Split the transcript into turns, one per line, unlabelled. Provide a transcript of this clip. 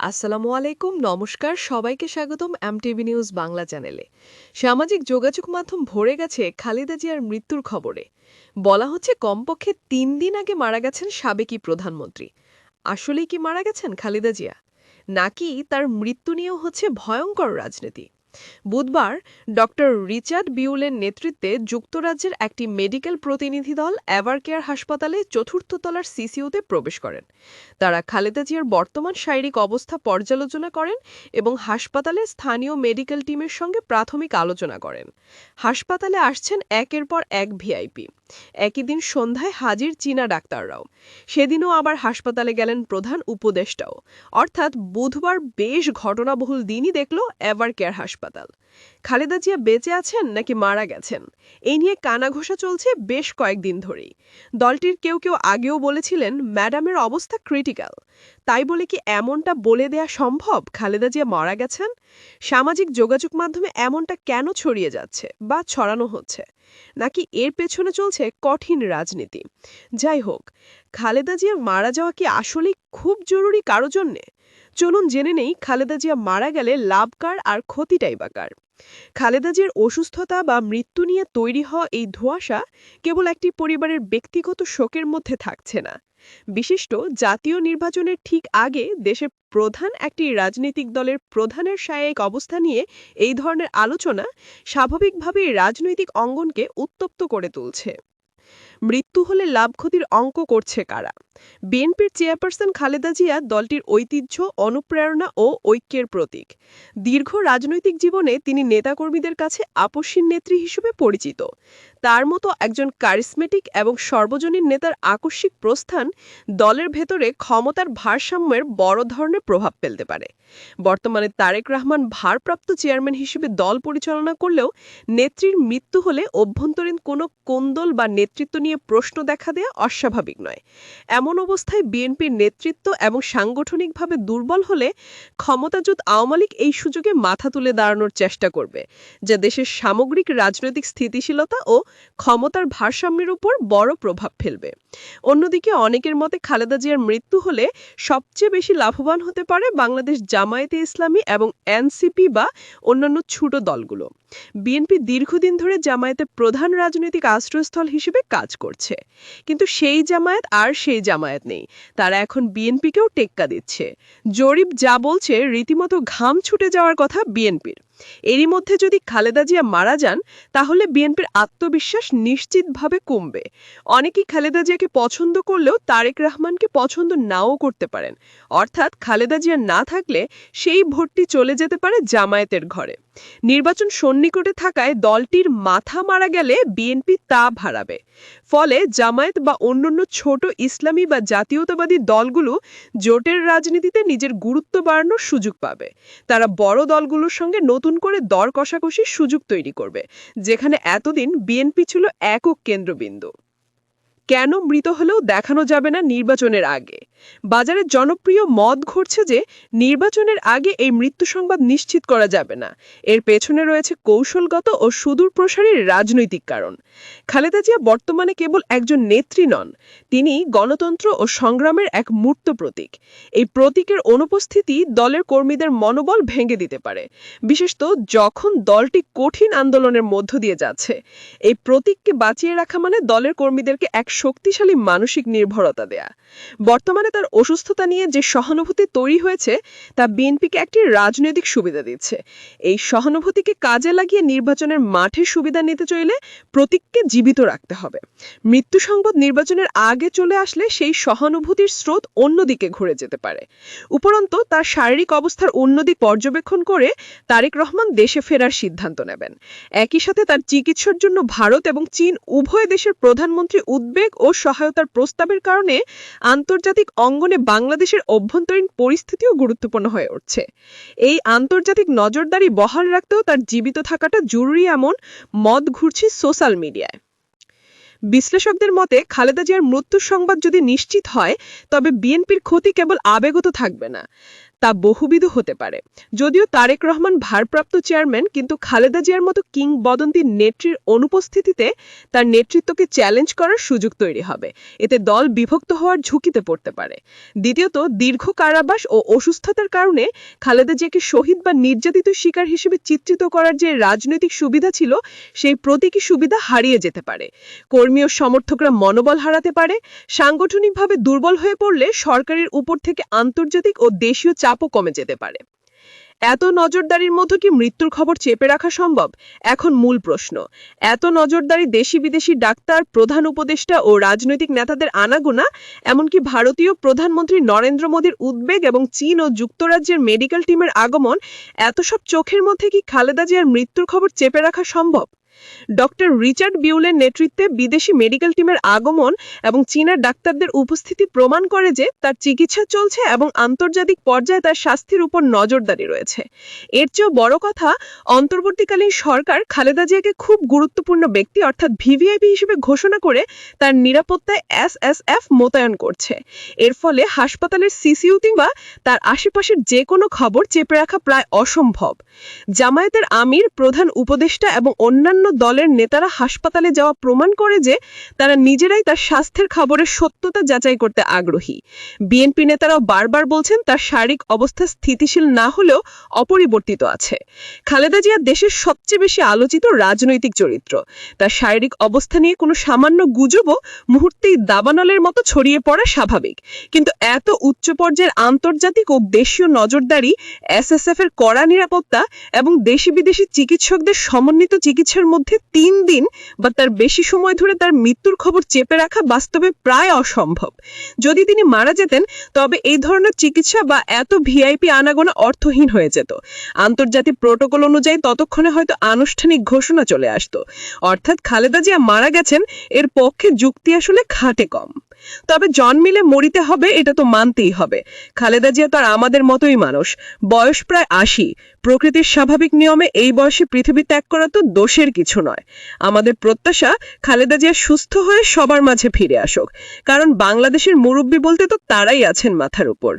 আসসালামু আলাইকুম, নমস্কার, সবাইকে স্বাগতম এমটিভি নিউজ বাংলা চ্যানেলে। সামাজিক যোগাযোগ মাধ্যম ভরে গেছে খালেদা জিয়ার মৃত্যুর খবরে। বলা হচ্ছে কমপক্ষে ৩ দিন আগে মারা গেছেন সাবেকি প্রধানমন্ত্রী। আসলেই কি মারা গেছেন খালেদা জিয়া, নাকি তার মৃত্যু নিয়েও হচ্ছে ভয়ঙ্কর রাজনীতি? বুধবার ডক্টর রিচার্ড বিউলের নেতৃত্বে যুক্তরাজ্যের একটি মেডিকেল প্রতিনিধি দল এভারকেয়ার হাসপাতালে চতুর্থ তলার সিসিইউতে প্রবেশ করেন। তারা খালেদা জিয়ার বর্তমান শারীরিক অবস্থা পর্যালোচনা করেন এবং হাসপাতালে স্থানীয় মেডিকেল টিমের সঙ্গে প্রাথমিক আলোচনা করেন। হাসপাতালে আসছেন একের পর এক ভিআইপি। একই দিন সন্ধ্যায় হাজির চীনা ডাক্তাররাও। সেদিনও আবার হাসপাতালে গেলেন প্রধান উপদেষ্টাও। অর্থাৎ বুধবার বেশ ঘটনাবহুল দিনই দেখল এভারকেয়ার হাসপাতাল। খালেদা জিয়া বেঁচে আছেন নাকি মারা গেছেন, এই নিয়ে কানাঘোষা চলছে বেশ কয়েকদিন ধরেই। দলটির কেউ কেউ আগেও বলেছিলেন ম্যাডামের অবস্থা ক্রিটিক্যাল। তাই বলে কি এমনটা বলে দেয়া সম্ভব খালেদা জিয়া মারা গেছেন? সামাজিক যোগাযোগ মাধ্যমে এমনটা কেন ছড়িয়ে যাচ্ছে বা ছড়ানো হচ্ছে? নাকি এর পেছনে চলছে কঠিন রাজনীতি? যাই হোক, খালেদা জিয়া মারা যাওয়া কি আসলেই খুব জরুরি কারো জন্যে? চলুন জেনে নেই খালেদা জিয়া মারা গেলে লাভ কার আর ক্ষতিটাই বা কার। খালেদা জিয়ার অসুস্থতা বা মৃত্যু নিয়ে তৈরি হওয়া এই ধোঁয়াশা কেবল একটি পরিবারের ব্যক্তিগত শোকের মধ্যে থাকছে না। বিশিষ্ট জাতীয় নির্বাচনের ঠিক আগে দেশের প্রধান একটি রাজনৈতিক দলের প্রধানের শারীরিক অবস্থা নিয়ে এই ধরনের আলোচনা স্বাভাবিকভাবেই রাজনৈতিক অঙ্গনকে উত্তপ্ত করে তুলছে। মৃত্যু হলে লাভ ক্ষতির অঙ্ক করছে কারা? বিএনপির চেয়ারপারসন খালেদা জিয়া দলটির ঐতিহ্য, অনুপ্রেরণা ও ঐক্যের প্রতীক। দীর্ঘ রাজনৈতিক জীবনে তিনি নেতাকর্মীদের কাছে আপসীন নেত্রী হিসেবে পরিচিত। তার মতো একজন কারিসমেটিক এবং সর্বজনীন নেতার আকস্মিক প্রস্থান দলের ভেতরে ক্ষমতার ভারসাম্যের বড় ধরনের প্রভাব ফেলতে পারে। বর্তমানে তারেক রহমান ভারপ্রাপ্ত চেয়ারম্যান হিসেবে দল পরিচালনা করলেও নেত্রীর মৃত্যু হলে অভ্যন্তরীণ কোনো কোন্দল বা নেতৃত্ব নিয়ে প্রশ্ন দেখা দেয়া অস্বাভাবিক নয়। এমন অবস্থায় বিএনপির নেতৃত্ব এবং সাংগঠনিকভাবে দুর্বল হলে ক্ষমতাচ্যুত আওয়ামী লীগ এই সুযোগে মাথা তুলে দাঁড়ানোর চেষ্টা করবে, যা দেশের সামগ্রিক রাজনৈতিক স্থিতিশীলতা ও ক্ষমতার ভারসাম্যের উপর বড় প্রভাব ফেলবে। অন্যদিকে অনেকের মতে খালেদা জিয়ার মৃত্যু হলে সবচেয়ে বেশি লাভবান হতে পারে বাংলাদেশ জামায়াতে ইসলামী এবং এনসিপি বা অন্যান্য ছোট দলগুলো। বিএনপি দীর্ঘদিন ধরে জামায়াতের প্রধান রাজনৈতিক আশ্রয়স্থল হিসেবে কাজ করছে, কিন্তু সেই জামায়াত আর সেই জামায়াত নেই। তারা এখন বিএনপিকেও টেক্কা দিচ্ছে। জরিপ যা বলছে রীতিমতো ঘাম ছুটে যাওয়ার কথা বিএনপির। এরই মধ্যে যদি খালেদা জিয়া মারা যান, তাহলে বিএনপির আত্মবিশ্বাস নিশ্চিতভাবে কমবে। অনেকেই খালেদা জিয়াকে পছন্দ করলেও তারেক রহমানকে পছন্দ নাও করতে পারেন। অর্থাৎ খালেদা জিয়া না থাকলে সেই ভোটটি চলে যেতে পারে জামায়াতের ঘরে। নির্বাচন সন্নিকটে থাকায় দলটির মাথা মারা গেলে বিএনপি তা ভাড়াবে। ফলে জামায়াত বা অন্যান্য ছোট ইসলামী বা জাতীয়তাবাদী দলগুলো জোটের রাজনীতিতে নিজের গুরুত্ব বাড়ানোর সুযোগ পাবে। তারা বড় দলগুলোর সঙ্গে নতুন করে দর কষাকষির সুযোগ তৈরি করবে, যেখানে এতদিন বিএনপি ছিল একক কেন্দ্রবিন্দু। কেন মৃত হলেও দেখানো যাবে না নির্বাচনের আগে? বাজারে জনপ্রিয় মত ঘটছে যে নির্বাচনের আগে এই মৃত্যু সংবাদ নিশ্চিত করা যাবে না। এর পেছনে রয়েছে কৌশলগত ও সুদূরপ্রসারী রাজনৈতিক কারণ। খালেদা জিয়া বর্তমানে কেবল একজন নেত্রী নন, তিনি গণতন্ত্র ও সংগ্রামের এক মূর্ত প্রতীক। এই প্রতীকের অনুপস্থিতি দলের কর্মীদের মনোবল ভেঙে দিতে পারে, বিশেষত যখন দলটি কঠিন আন্দোলনের মধ্য দিয়ে যাচ্ছে। এই প্রতীককে বাঁচিয়ে রাখা মানে দলের কর্মীদেরকে এক শক্তিশালী মানসিক নির্ভরতা দেয়া। বর্তমানে তার অসুস্থতা নিয়ে যে সহানুভূতি তৈরি হয়েছে তা বিএনপিকে একটি রাজনৈতিক সুবিধা দিচ্ছে। এই সহানুভূতিকে কাজে লাগিয়ে নির্বাচনের মাঠে সুবিধা নিতে চাইলে প্রতীককে জীবিত রাখতে হবে। মৃত্যু সংবাদ নির্বাচনের আগে চলে আসলে সেই সহানুভূতির স্রোত অন্যদিকে ঘুরে যেতে পারে। উপরন্তু তার শারীরিক অবস্থার উন্নতি পর্যবেক্ষণ করে তারেক রহমান দেশে ফেরার সিদ্ধান্ত নেবেন। একই সাথে তার চিকিৎসার জন্য ভারত এবং চীন উভয় দেশের প্রধানমন্ত্রী উদ্বেগ ও সহায়তার প্রস্তাবের কারণে আন্তর্জাতিক অঙ্গনে বাংলাদেশের অভ্যন্তরীণ পরিস্থিতিও গুরুত্বপূর্ণ হয়ে উঠছে। এই আন্তর্জাতিক নজরদারি বহাল রাখতেও তার জীবিত থাকাটা জরুরি, এমন মত ঘুরছে সোশ্যাল মিডিয়ায়। বিশ্লেষকদের মতে খালেদা জিয়ার মৃত্যুর সংবাদ যদি নিশ্চিত হয়, তবে বিএনপির ক্ষতি কেবল আবেগত থাকবে না, তা বহুবিধ হতে পারে। যদিও তারেক রহমান ভারপ্রাপ্ত চেয়ারম্যান, কিন্তু খালেদা জিয়ার মতো কিংবদন্তি নেত্রীর অনুপস্থিতিতে তার নেতৃত্বকে চ্যালেঞ্জ করার সুযোগ তৈরি হবে। এতে দল বিভক্ত হওয়ার ঝুঁকিতে পড়তে পারে। দ্বিতীয়ত, দীর্ঘ কারাবাস ও অসুস্থতার কারণে খালেদা জিয়াকে শহীদ বা নির্যাতিত শিকার হিসেবে চিত্রিত করার যে রাজনৈতিক সুবিধা ছিল, সেই প্রতীকী সুবিধা হারিয়ে যেতে পারে। কর্মী ও সমর্থকরা মনোবল হারাতে পারে। সাংগঠনিকভাবে দুর্বল হয়ে পড়লে সরকারের উপর থেকে আন্তর্জাতিক ও দেশীয় চাপও কমে যেতে পারে। এত নজরদারির মধ্যে কি মৃত্যুর খবর চেপে রাখা সম্ভব? এখন মূল প্রশ্ন। এত নজরদারি দেশি বিদেশি ডাক্তার, প্রধান উপদেষ্টা ও রাজনৈতিক নেতাদের আনাগোনা, এমনকি ভারতীয় প্রধানমন্ত্রী নরেন্দ্র মোদীর উদ্বেগ এবং চীন ও যুক্তরাজ্যের মেডিকেল টিমের আগমন, এত সব চোখের মধ্যে কি খালেদা জিয়ার মৃত্যুর খবর চেপে রাখা সম্ভব? ডক্টর রিচার্ড বিউলের নেতৃত্বে বিদেশি মেডিকেল টিমের আগমন এবং চীনের ডাক্তারদের উপস্থিতি প্রমাণ করে যে তার চিকিৎসা চলছে এবং আন্তর্জাতিক পর্যায়ে তার স্বাস্থ্যের উপর নজরদারি রয়েছে। এর চেয়েও বড় কথা, অন্তর্বর্তীকালীন সরকার খালেদা জিয়াকে খুব গুরুত্বপূর্ণ ব্যক্তি অর্থাৎ ভিভিআইপি হিসেবে ঘোষণা করে তার নিরাপত্তায় এসএসএফ মোতায়েন করছে। এর ফলে হাসপাতালের সিসিইউতে বা তার আশেপাশের যে কোনো খবর চেপে রাখা প্রায় অসম্ভব। জামায়াতের আমির, প্রধান উপদেষ্টা এবং অন্যান্য দলের নেতারা হাসপাতালে যাওয়া প্রমাণ করে যে তারা নিজেরাই তার স্বাস্থ্যের খবরের সত্যতা যাচাই করতে আগ্রহী। বিএনপি নেতারাও বারবার বলছেন তার শারীরিক অবস্থা স্থিতিশীল না হলেও অপরিবর্তিত আছে। খালেদা জিয়া দেশের সবচেয়ে বেশি আলোচিত রাজনৈতিক চরিত্র। তার শারীরিক অবস্থা নিয়ে কোনো সামান্য গুজবও মুহূর্তেই দাবানলের মতো ছড়িয়ে পড়া স্বাভাবিক। কিন্তু এত উচ্চ পর্যায়ের আন্তর্জাতিক ও দেশীয় নজরদারি, এসএসএফ এর কড়া নিরাপত্তা এবং দেশি বিদেশি চিকিৎসকদের সমন্বিত চিকিৎসার মধ্যে 3 দিন বা তার বেশি সময় ধরে তার মৃত্যুর খবর চেপে রাখা বাস্তবে প্রায় অসম্ভব। যদি তিনি মারা যেতেন, তবে এই ধরনের চিকিৎসা বা এত ভিআইপি আনাগোনা অর্থহীন হয়ে যেত। আন্তর্জাতিক প্রোটোকল অনুযায়ী ততক্ষণে হয়তো আনুষ্ঠানিক ঘোষণা চলে আসতো। অর্থাৎ খালেদা জিয়া মারা গেছেন, এর পক্ষে যুক্তি আসলে খাটে কম। তবে জন্মিলে মরিতে হবে, এটা তো মানতেই হবে। খালেদা জিয়া তো আর আমাদের মতোই মানুষ। বয়স প্রায় 80। প্রকৃতির স্বাভাবিক নিয়মে এই বয়সে পৃথিবী ত্যাগ করা তো দোষের কিছু নয়। আমাদের প্রত্যাশা খালেদা জিয়া সুস্থ হয়ে সবার মাঝে ফিরে আসুক। কারণ বাংলাদেশের মুরব্বি বলতে তো তারাই আছেন মাথার উপর।